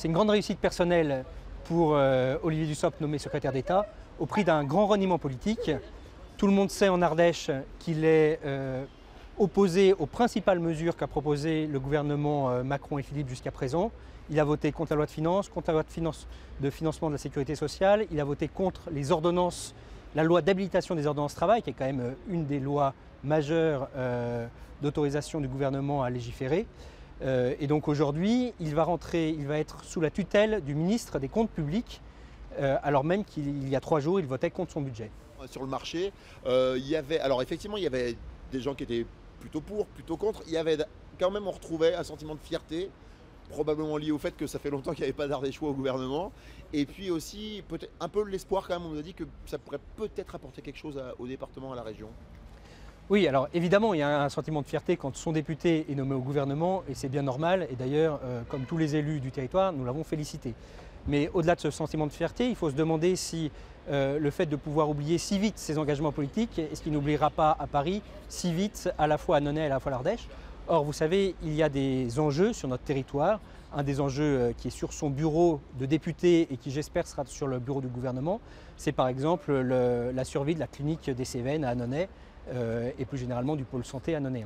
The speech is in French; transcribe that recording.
C'est une grande réussite personnelle pour Olivier Dussopt, nommé secrétaire d'État, au prix d'un grand reniement politique. Tout le monde sait en Ardèche qu'il est opposé aux principales mesures qu'a proposées le gouvernement Macron et Philippe jusqu'à présent. Il a voté contre la loi de finances, contre la loi de financement de la sécurité sociale, il a voté contre les ordonnances, la loi d'habilitation des ordonnances travail, qui est quand même une des lois majeures d'autorisation du gouvernement à légiférer. Et donc aujourd'hui, il va être sous la tutelle du ministre des Comptes publics, alors même qu'il y a 3 jours, il votait contre son budget. Sur le marché, alors effectivement, il y avait des gens qui étaient plutôt pour, plutôt contre. Il y avait quand même, on retrouvait un sentiment de fierté, probablement lié au fait que ça fait longtemps qu'il n'y avait pas d'Ardéchois au gouvernement. Et puis aussi, peut-être un peu l'espoir quand même, on nous a dit que ça pourrait peut-être apporter quelque chose au département, à la région. Oui, alors évidemment, il y a un sentiment de fierté quand son député est nommé au gouvernement, et c'est bien normal. Et d'ailleurs, comme tous les élus du territoire, nous l'avons félicité. Mais au-delà de ce sentiment de fierté, il faut se demander si le fait de pouvoir oublier si vite ses engagements politiques, est-ce qu'il n'oubliera pas à Paris si vite, à la fois à Nonay et à la fois à l'Ardèche. Or, vous savez, il y a des enjeux sur notre territoire. Un des enjeux qui est sur son bureau de député et qui, j'espère, sera sur le bureau du gouvernement, c'est par exemple la survie de la clinique des Cévennes à Nonay et plus généralement du pôle santé à Nonay.